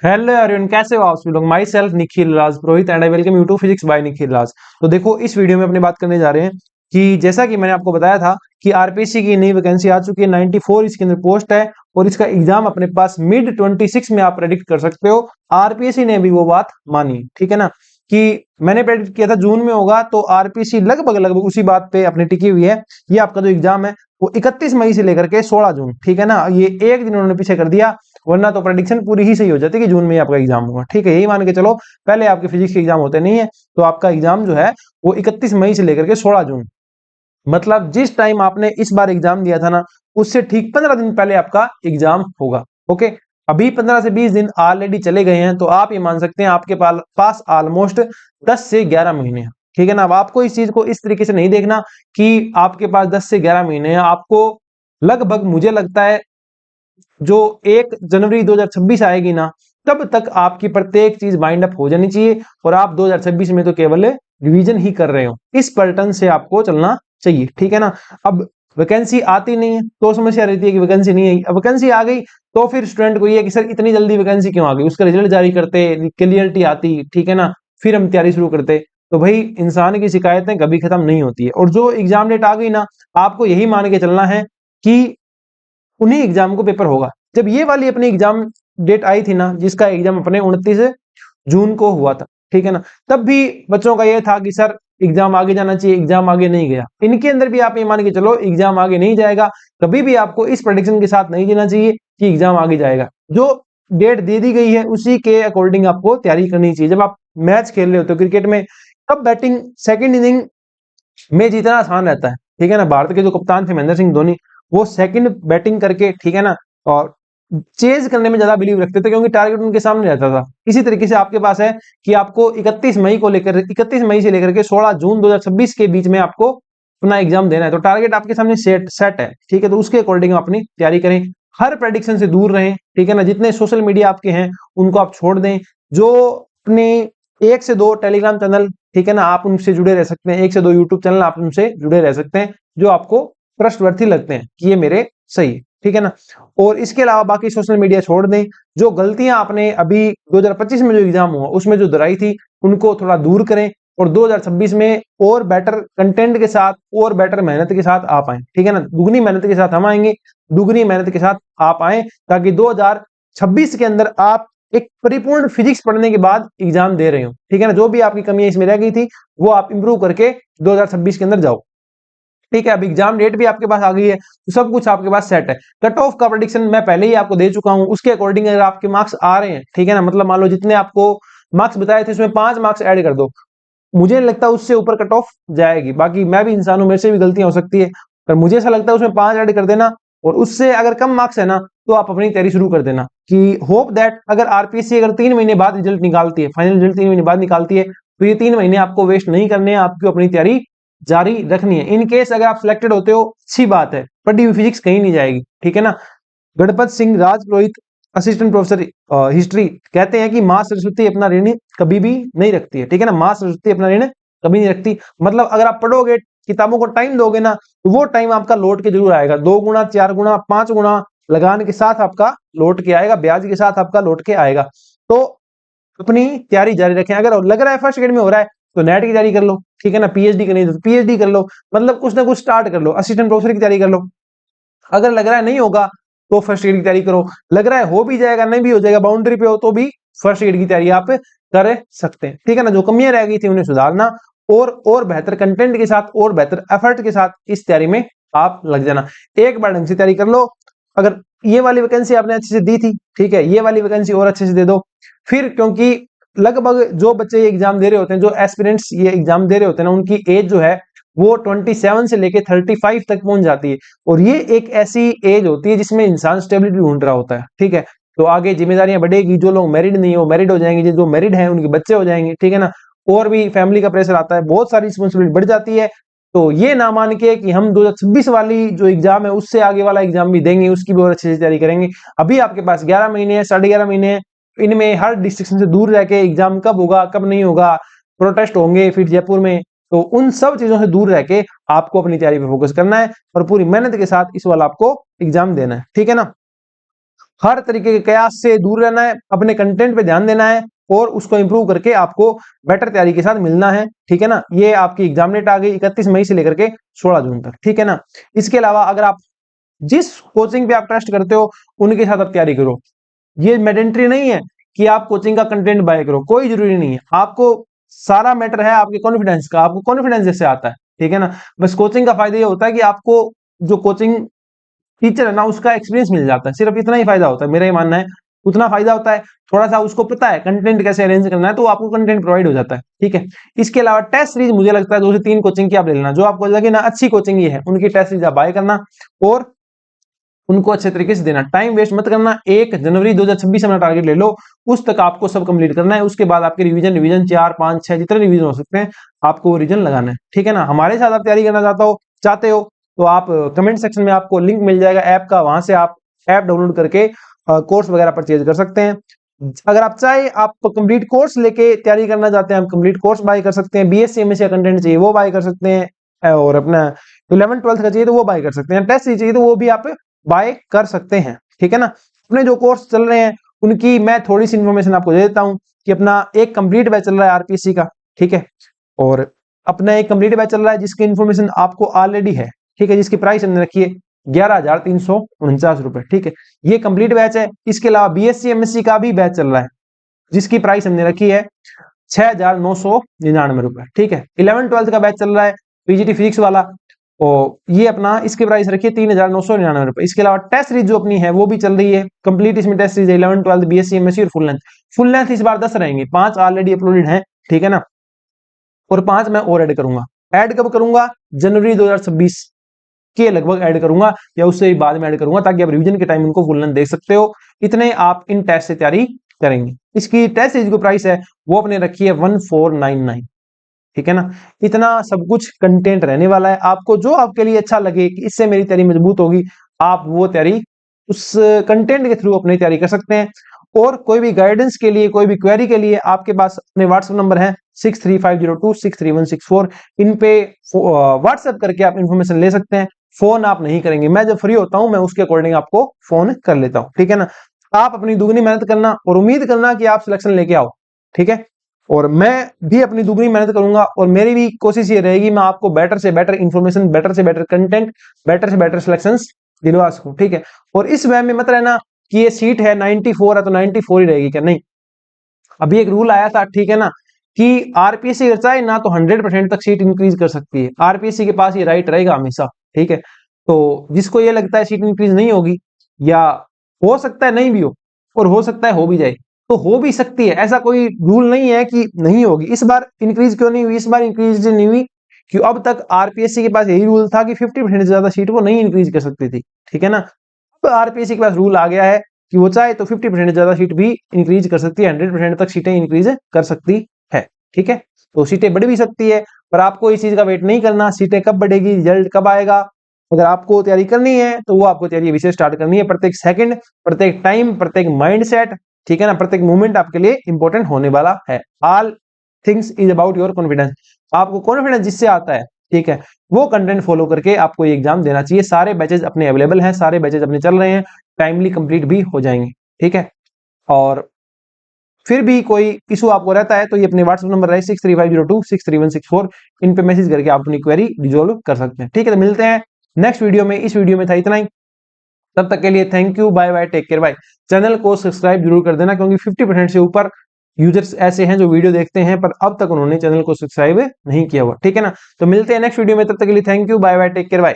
Hello everyone, कैसे हो आप सभी लोग। Myself Nikhil Raj Purohit and I welcome you to physics by Nikhil Raj. तो देखो, इस वीडियो में अपनी बात करने जा रहे हैं कि जैसा कि मैंने आपको बताया था कि आरपीएससी की नई वैकेंसी आ चुकी है। 94 इसके अंदर पोस्ट है और इसका एग्जाम अपने पास मिड 26 में आप प्रेडिक्ट कर सकते हो। आरपीएससी ने भी वो बात मानी, ठीक है ना, कि मैंने प्रेडिक्ट किया था जून में होगा, तो आरपीएससी लगभग लगभग उसी बात पे अपनी टिकी हुई है। ये आपका जो एग्जाम है वो 31 मई से लेकर के 16 जून, ठीक है ना, ये एक दिन उन्होंने पीछे कर दिया, वरना तो प्रेडिक्शन पूरी ही सही हो जाती कि जून में आपका एग्जाम होगा। ठीक है, यही मान के चलो, पहले आपके फिजिक्स के एग्जाम होते नहीं है, तो आपका एग्जाम जो है वो 31 मई से लेकर के 16 जून, मतलब जिस टाइम आपने इस बार एग्जाम दिया था ना, उससे ठीक 15 दिन पहले आपका एग्जाम होगा। ओके, अभी 15 से 20 दिन ऑलरेडी चले गए हैं, तो आप ये मान सकते हैं आपके पास ऑलमोस्ट 10 से 11 महीने हैं। ठीक है ना, अब आपको इस चीज को इस तरीके से नहीं देखना कि आपके पास 10 से 11 महीने हैं। आपको लगभग, मुझे लगता है, जो 1 जनवरी 2026 आएगी ना, तब तक आपकी प्रत्येक चीज बाइंड अप हो जानी चाहिए और आप 2026 में तो केवल रिवीजन ही कर रहे हो। इस पैटर्न से आपको चलना चाहिए, ठीक है ना। अब वैकेंसी आती नहीं है तो समस्या रहती है कि वैकेंसी नहीं आई। अब वैकेंसी आ गई तो फिर स्टूडेंट को ये है कि सर इतनी जल्दी वैकेंसी क्यों आ गई, उसका रिजल्ट जारी करते, क्लियरिटी आती, ठीक है ना, फिर हम तैयारी शुरू करते। तो भाई, इंसान की शिकायतें कभी खत्म नहीं होती है, और जो एग्जाम डेट आ गई ना, आपको यही मान के चलना है कि उन्हीं एग्जाम को पेपर होगा। जब ये वाली अपनी एग्जाम डेट आई थी ना, जिसका एग्जाम अपने 29 जून को हुआ था, ठीक है ना, तब भी बच्चों का ये था कि सर एग्जाम आगे जाना चाहिए, एग्जाम आगे नहीं गया। इनके अंदर भी आप ये मान के चलो एग्जाम आगे नहीं जाएगा। कभी भी आपको इस प्रेडिक्शन के साथ नहीं जीना चाहिए कि एग्जाम आगे जाएगा। जो डेट दे दी गई है उसी के अकॉर्डिंग आपको तैयारी करनी चाहिए। जब आप मैच खेल रहे होते हो क्रिकेट में, तब बैटिंग सेकेंड इनिंग में जीतना आसान रहता है, ठीक है ना। भारत के जो कप्तान थे महेंद्र सिंह धोनी, वो सेकंड बैटिंग करके, ठीक है ना, और चेज करने में ज्यादा बिलीव रखते थे क्योंकि टारगेट उनके सामने रहता था। इसी तरीके से आपके पास है कि आपको 31 मई से लेकर के 16 जून 2026 के बीच में आपको अपना एग्जाम देना है, तो टारगेट आपके सामने सेट है, ठीक है। तो उसके अकॉर्डिंग अपनी तैयारी करें, हर प्रेडिक्शन से दूर रहें, ठीक है ना। जितने सोशल मीडिया आपके हैं उनको आप छोड़ दें। जो अपने 1 से 2 टेलीग्राम चैनल, ठीक है ना, आप उनसे जुड़े रह सकते हैं। 1 से 2 यूट्यूब चैनल आप उनसे जुड़े रह सकते हैं जो आपको ट्रस्टवर्थी लगते हैं कि ये मेरे सही है, ठीक है ना। और इसके अलावा बाकी सोशल मीडिया छोड़ दें। जो गलतियां आपने अभी 2025 में जो एग्जाम हुआ उसमें जो दोहराई थी, उनको थोड़ा दूर करें और 2026 में और बेटर कंटेंट के साथ और बेटर मेहनत के साथ आप आए, ठीक है ना। दुगनी मेहनत के साथ हम आएंगे, दुगनी मेहनत के साथ आप आए, ताकि 2026 के अंदर आप एक परिपूर्ण फिजिक्स पढ़ने के बाद एग्जाम दे रहे हो, ठीक है ना। जो भी आपकी कमियां इसमें रह गई थी वो आप इंप्रूव करके 2026 के अंदर जाओ, ठीक है। अब एग्जाम डेट भी आपके पास आ गई है, तो सब कुछ आपके पास सेट है। कट ऑफ का प्रेडिक्शन मैं पहले ही आपको दे चुका हूं, उसके अकॉर्डिंग अगर आपके मार्क्स आ रहे हैं, ठीक है ना, मतलब मान लो जितने आपको मार्क्स बताए थे उसमें 5 मार्क्स ऐड कर दो, मुझे नहीं लगता उससे ऊपर कट ऑफ जाएगी। बाकी मैं भी इंसान हूं, मेरे से भी गलतियां हो सकती है, पर मुझे ऐसा लगता है उसमें 5 ऐड कर देना, और उससे अगर कम मार्क्स है ना, तो आप अपनी तैयारी शुरू कर देना कि होप दैट अगर आरपीएससी अगर 3 महीने बाद रिजल्ट निकालती है, फाइनल रिजल्ट 3 महीने बाद निकालती है, तो ये 3 महीने आपको वेस्ट नहीं करने हैं, आपको अपनी तैयारी जारी रखनी है। इन केस अगर आप सिलेक्टेड होते हो, अच्छी बात है, पढ़ी हुई फिजिक्स कहीं नहीं जाएगी, ठीक है ना। Ganpat Singh Rajpurohit, assistant professor history, कहते हैं कि माँ सरस्वती अपना ऋण कभी भी नहीं रखती है, ठीक है ना। माँ सरस्वती अपना ऋण कभी नहीं रखती, मतलब अगर आप पढ़ोगे, किताबों को टाइम दोगे ना, तो वो टाइम आपका लौट के जरूर आएगा। 2 गुना, 4 गुना, 5 गुना लगान के साथ आपका लौट के आएगा, ब्याज के साथ आपका लौट के आएगा। तो अपनी तैयारी जारी रखें। अगर लग रहा है फर्स्ट ग्रेड में हो रहा है तो नेट की तैयारी कर लो, ठीक है ना। पीएचडी करनी है तो पीएचडी कर लो, मतलब कुछ ना कुछ स्टार्ट कर लो। असिस्टेंट प्रोफेसर की तैयारी कर लो। अगर लग रहा है नहीं होगा तो फर्स्ट एड की तैयारी करो। लग रहा है हो भी जाएगा, नहीं भी हो जाएगा, बाउंड्री पे हो, तो भी फर्स्ट एड की तैयारी आप कर सकते हैं, ठीक है ना। जो कमियां रह गई थी उन्हें सुधारना, और बेहतर कंटेंट के साथ और बेहतर एफर्ट के साथ इस तैयारी में आप लग जाना। एक बार ढंग से तैयारी कर लो। अगर ये वाली वैकेंसी आपने अच्छे से दी थी, ठीक है, ये वाली वैकेंसी और अच्छे से दे दो फिर, क्योंकि लगभग जो बच्चे ये एग्जाम दे रहे होते हैं, जो एस्पिरेंट्स ये एग्जाम दे रहे होते हैं ना, उनकी एज जो है वो 27 से लेके 35 तक पहुंच जाती है। और ये एक ऐसी एज होती है जिसमें इंसान स्टेबिलिटी ढूंढ रहा होता है, ठीक है। तो आगे जिम्मेदारियां बढ़ेगी, जो लोग मैरिड नहीं हो मैरिड हो जाएंगे, जो मैरिड हैं उनके बच्चे हो जाएंगे, ठीक है ना। और भी फैमिली का प्रेशर आता है, बहुत सारी रिस्पॉन्सिबिलिटी बढ़ जाती है। तो ये ना मान के कि हम 2026 वाली जो एग्जाम है उससे आगे वाला एग्जाम भी देंगे, उसकी भी और अच्छे से तैयारी करेंगे। अभी आपके पास 11 महीने है, 11.5 महीने है, इनमें हर डिस्ट्रिक्शन से दूर रह के एग्जाम कब होगा कब नहीं होगा, प्रोटेस्ट होंगे फिर जयपुर में, तो उन सब चीजों से दूर रह के आपको अपनी तैयारी पे फोकस करना है और पूरी मेहनत के साथ इस वाला आपको एग्जाम देना है, ठीक है ना। हर तरीके के कयास से दूर रहना है, अपने कंटेंट पे ध्यान देना है और उसको इंप्रूव करके आपको बेटर तैयारी के साथ मिलना है, ठीक है ना। ये आपकी एग्जाम डेट आ गई 31 मई से लेकर के 16 जून तक, ठीक है ना। इसके अलावा अगर आप जिस कोचिंग पे आप ट्रस्ट करते हो उनके साथ आप तैयारी करो। ये मैंडेटरी नहीं है कि आप कोचिंग का कंटेंट बाय करो, कोई जरूरी नहीं है। आपको सारा मैटर है आपके कॉन्फिडेंस का, आपको कॉन्फिडेंस जैसे आता है, ठीक है ना। बस कोचिंग का फायदा ये होता है कि आपको जो कोचिंग टीचर है ना उसका एक्सपीरियंस मिल जाता है, सिर्फ इतना ही फायदा होता है, मेरा ये मानना है उतना फायदा होता है। थोड़ा सा उसको पता है कंटेंट कैसे अरेंज करना है तो आपको कंटेंट प्रोवाइड हो जाता है, ठीक है। इसके अलावा टेस्ट सीरीज मुझे लगता है 2 से 3 कोचिंग की आप ले लेना, जो आपको लगे ना अच्छी कोचिंग ये है उनकी टेस्ट सीरीज आप बाय करना और उनको अच्छे तरीके से देना। टाइम वेस्ट मत करना। 1 जनवरी 2026 अपना टारगेट ले लो, उस तक आपको सब कंप्लीट करना है। उसके बाद आपके रिवीजन 4 5 6 जितने रिवीजन हो सकते हैं आपको वो रिवीजन लगाना है, ठीक है ना। हमारे साथ आप तैयारी करना चाहते हो तो आप कमेंट सेक्शन में आपको लिंक मिल जाएगा ऐप का, वहां से आप ऐप डाउनलोड करके कोर्स वगैरह परचेज कर सकते हैं। अगर आप चाहे आप कंप्लीट कोर्स लेके तैयारी करना चाहते हैं, आप कंप्लीट कोर्स बाय कर सकते हैं। बीएससी एमएससी का कंटेंट चाहिए वो बाय कर सकते हैं और अपना 11 12 का चाहिए तो वो बाय कर सकते हैं। टेस्ट चाहिए तो वो भी आप बाय कर सकते हैं, ठीक है ना। अपने जो कोर्स चल रहे हैं उनकी मैं थोड़ी सी इन्फॉर्मेशन आपको दे देता हूं कि अपना एक कंप्लीट बैच चल रहा है आरपीएससी का, ठीक है। और अपना एक कंप्लीट बैच चल रहा है जिसकी इन्फॉर्मेशन आपको ऑलरेडी है, ठीक है, जिसकी प्राइस हमने रखी है 11,349 रुपए, ठीक है। ये कंप्लीट बैच है। इसके अलावा बीएससी एमएससी का भी बैच चल रहा है जिसकी प्राइस हमने रखी है 6,999 रुपए, ठीक है। 11 12 का बैच चल रहा है पीजीटी फिजिक्स वाला और ये अपना इसकी प्राइस रखिए 3,999 रुपए। इसके अलावा टेस्ट सीरीज जो अपनी है वो भी चल रही है कंप्लीट। इसमें टेस्ट सीरीज 11 12 बीएससी एमएससी और फुल लेंथ इस बार 10 रहेंगे, 5 ऑलरेडी अपलोडेड हैं, ठीक है ना, और 5 मैं और ऐड करूंगा। ऐड कब करूंगा? जनवरी 2026 के लगभग ऐड करूंगा या उससे बाद में ऐड करूंगा ताकि आप रिवीजन के टाइम उनको फुल लेंथ देख सकते हो। इतने आप इन टेस्ट से तैयारी करेंगे। इसकी टेस्ट सीरीज की प्राइस है वो अपने रखी है 1499, ठीक है ना। इतना सब कुछ कंटेंट रहने वाला है। आपको जो आपके लिए अच्छा लगे कि इससे मेरी तैयारी मजबूत होगी, आप वो तैयारी उस कंटेंट के थ्रू अपनी तैयारी कर सकते हैं। और कोई भी गाइडेंस के लिए, कोई भी क्वेरी के लिए आपके पास अपने व्हाट्सएप नंबर है 6350263164। इन पे व्हाट्सएप करके आप इंफॉर्मेशन ले सकते हैं। फोन आप नहीं करेंगे, मैं जब फ्री होता हूं मैं उसके अकॉर्डिंग आपको फोन कर लेता हूं, ठीक है ना। आप अपनी दुगनी मेहनत करना और उम्मीद करना कि आप सिलेक्शन लेके आओ, ठीक है। और मैं भी अपनी दुगनी मेहनत करूंगा और मेरी भी कोशिश ये रहेगी मैं आपको बेटर से बेटर इंफॉर्मेशन, बेटर से बेटर कंटेंट, बेटर से बेटर सिलेक्शंस दिलवा सकूं, ठीक है। और इस वह में मत रहना कि ये सीट है 94 है तो 94 ही रहेगी क्या, नहीं। अभी एक रूल आया था, ठीक है ना, कि आरपीएससी अगर चाहे ना तो 100% तक सीट इंक्रीज कर सकती है। आरपीएससी के पास ये राइट रहेगा हमेशा, ठीक है। तो जिसको ये लगता है सीट इंक्रीज नहीं होगी या हो सकता है नहीं भी हो और हो सकता है हो भी जाए, तो हो भी सकती है, ऐसा कोई रूल नहीं है कि नहीं होगी। इस बार इंक्रीज क्यों नहीं हुई? इस बार इंक्रीज नहीं हुई क्यों? अब तक आरपीएससी के पास यही रूल था कि 50% से ज्यादा सीट वो नहीं इंक्रीज कर सकती थी, ठीक है ना। अब आरपीएससी के पास रूल आ गया है कि वो चाहे तो 50% ज्यादा सीट भी इंक्रीज कर सकती है, 100% तक सीटें इंक्रीज कर सकती है, ठीक है। तो सीटें बढ़ भी सकती है, पर आपको इस चीज का वेट नहीं करना सीटें कब बढ़ेगी, रिजल्ट कब आएगा। अगर आपको तैयारी करनी है तो वो आपको तैयारी अभी से स्टार्ट करनी है। प्रत्येक सेकंड, प्रत्येक टाइम, प्रत्येक माइंडसेट, ठीक है ना, प्रत्येक मूवमेंट आपके लिए इंपॉर्टेंट होने वाला है। All things is about your confidence. आपको कॉन्फिडेंस जिससे आता है, ठीक है, वो कंटेंट फॉलो करके आपको ये एग्जाम देना चाहिए। सारे बैचेज अपने अवेलेबल हैं, सारे बैचेज अपने चल रहे हैं, टाइमली कंप्लीट भी हो जाएंगे, ठीक है। और फिर भी कोई इशू आपको रहता है तो ये अपने व्हाट्सएप नंबर है 6350263164, इन पे मैसेज करके आप अपनी क्वेरी रिजोल्व कर सकते हैं, ठीक है। तो मिलते हैं नेक्स्ट वीडियो में। इस वीडियो में था इतना ही, तब तक के लिए thank you, bye bye, take care, bye. Channel को सब्सक्राइब जरूर कर देना क्योंकि 50% से ऊपर यूजर्स ऐसे हैं जो वीडियो देखते हैं पर अब तक उन्होंने चैनल को सब्सक्राइब नहीं किया हुआ, ठीक है ना। तो मिलते हैं नेक्स्ट वीडियो में, तब तक के लिए thank you, bye bye, take care, bye.